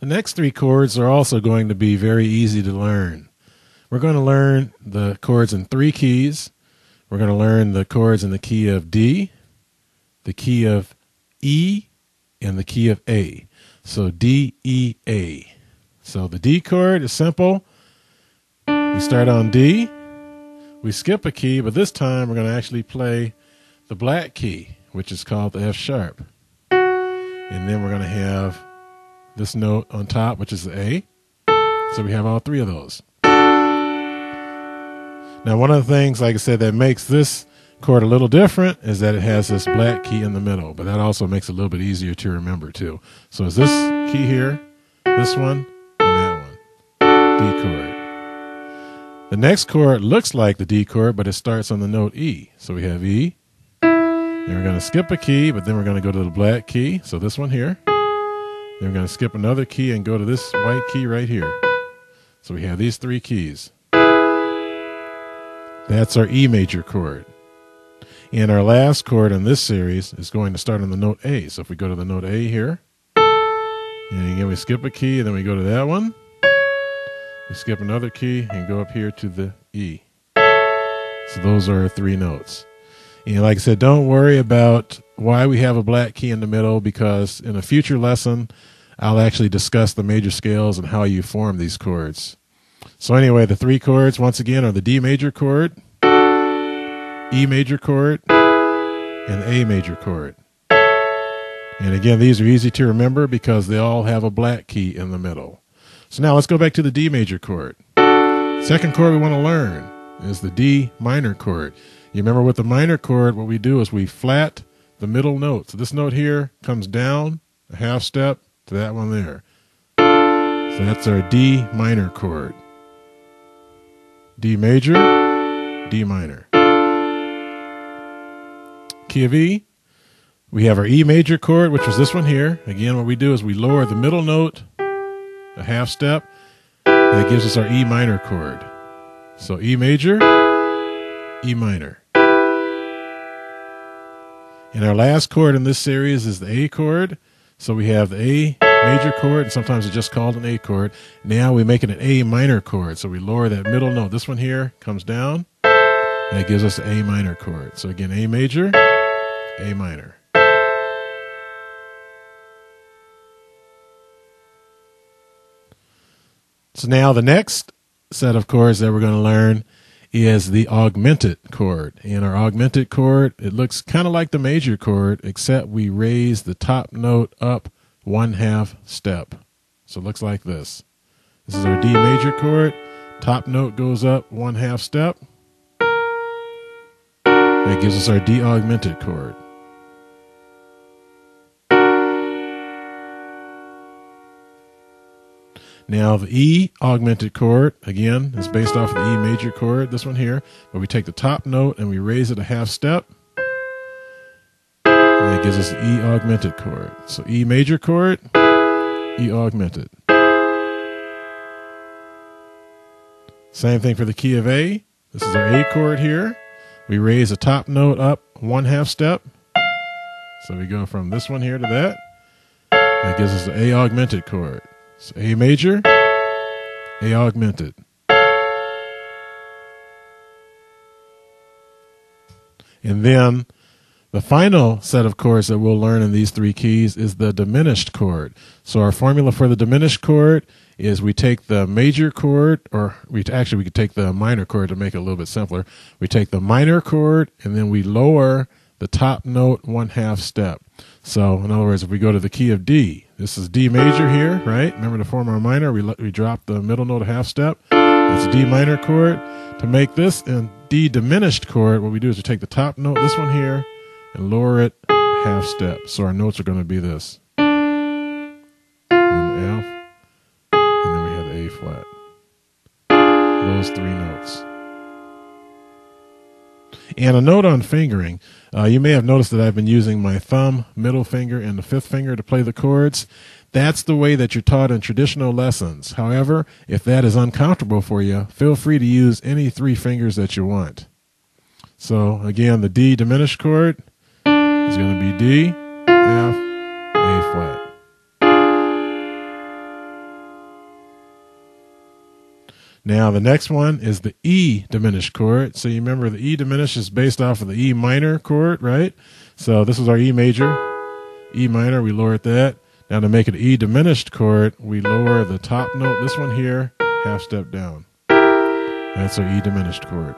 The next three chords are also going to be very easy to learn. We're going to learn the chords in three keys. We're going to learn the chords in the key of D, the key of E, and the key of A. So D, E, A. So the D chord is simple. We start on D. We skip a key, but this time we're going to actually play the black key, which is called the F sharp. And then we're going to have this note on top, which is the A. So we have all three of those. Now, one of the things, like I said, that makes this chord a little different is that it has this black key in the middle, but that also makes it a little bit easier to remember too. So it's this key here, this one, and that one. D chord. The next chord looks like the D chord, but it starts on the note E. So we have E. Then we're going to skip a key, but then we're going to go to the black key. So this one here. Then we're going to skip another key and go to this white key right here. So we have these three keys. That's our E major chord. And our last chord in this series is going to start on the note A. So if we go to the note A here, and again we skip a key, and then we go to that one. We skip another key and go up here to the E. So those are our three notes. And like I said, don't worry about why we have a black key in the middle, because in a future lesson, I'll actually discuss the major scales and how you form these chords. So anyway, the three chords, once again, are the D major chord, E major chord, and the A major chord. And again, these are easy to remember because they all have a black key in the middle. So now let's go back to the D major chord. Second chord we want to learn is the D minor chord. You remember with the minor chord, what we do is we flat the middle note. So this note here comes down a half step to that one there. So that's our D minor chord. D major, D minor. Key of E, we have our E major chord, which was this one here. Again, what we do is we lower the middle note a half step, and it gives us our E minor chord. So E major, E minor. And our last chord in this series is the A chord. So we have the A major chord, and sometimes it's just called an A chord. Now we make it an A minor chord. So we lower that middle note. This one here comes down, and it gives us the A minor chord. So again, A major, A minor. So now the next set of chords that we're going to learn is the augmented chord. And our augmented chord, it looks kind of like the major chord, except we raise the top note up 1/2 step. So it looks like this. This is our D major chord. Top note goes up 1/2 step. That gives us our D augmented chord. Now the E augmented chord, again, is based off of the E major chord, this one here, but we take the top note and we raise it a half step, and that gives us the E augmented chord. So E major chord, E augmented. Same thing for the key of A. This is our A chord here. We raise the top note up 1/2 step. So we go from this one here to that. That gives us the A augmented chord. So A major, A augmented. And then the final set of chords that we'll learn in these three keys is the diminished chord. So our formula for the diminished chord is we take the major chord, or we could take the minor chord to make it a little bit simpler. We take the minor chord and then we lower the top note 1/2 step. So in other words, if we go to the key of D, this is D major here, right? Remember to form our minor, we drop the middle note a half step. That's a D minor chord. To make this a D diminished chord, what we do is we take the top note, this one here, and lower it a half step. So our notes are going to be this. And then F, and then we have the A flat. Those three notes. And a note on fingering. You may have noticed that I've been using my thumb, middle finger, and the fifth finger to play the chords. That's the way that you're taught in traditional lessons. However, if that is uncomfortable for you, feel free to use any three fingers that you want. So again, the D diminished chord is going to be D, F, A flat. Now the next one is the E diminished chord. So you remember the E diminished is based off of the E minor chord, right? So this is our E major, E minor, we lowered that. Now to make it E diminished chord, we lower the top note, this one here, half step down. That's our E diminished chord.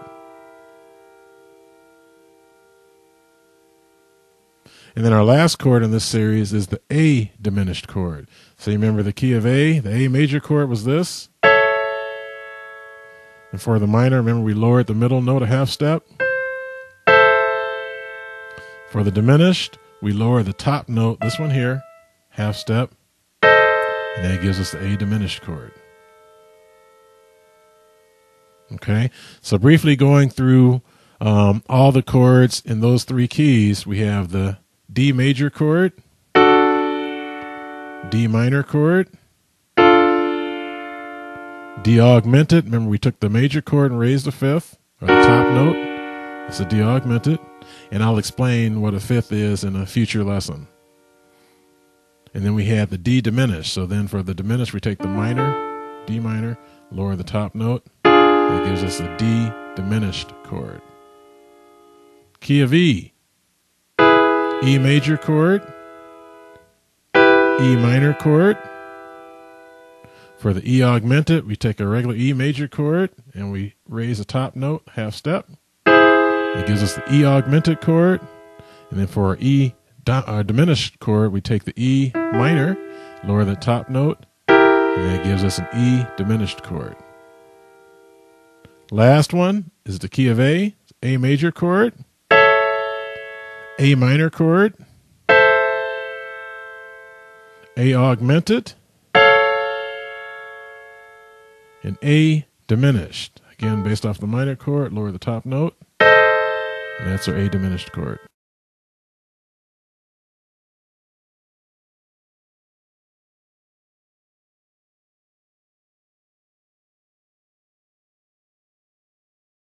And then our last chord in this series is the A diminished chord. So you remember the key of A, the A major chord was this. And for the minor, remember we lowered the middle note a half step. For the diminished, we lower the top note, this one here, half step. And that gives us the A diminished chord. Okay, so briefly going through all the chords in those three keys, we have the D major chord, D minor chord, D augmented. Remember we took the major chord and raised the fifth, or the top note. It's a D augmented. And I'll explain what a fifth is in a future lesson. And then we had the D diminished. So then for the diminished, we take the minor, D minor, lower the top note. That gives us a D diminished chord. Key of E, E major chord, E minor chord. For the E augmented, we take a regular E major chord and we raise the top note, half step. It gives us the E augmented chord. And then for our E diminished chord, we take the E minor, lower the top note, and that gives us an E diminished chord. Last one is the key of A major chord, A minor chord, A augmented, and A diminished. Again, based off the minor chord, lower the top note, and that's our A diminished chord.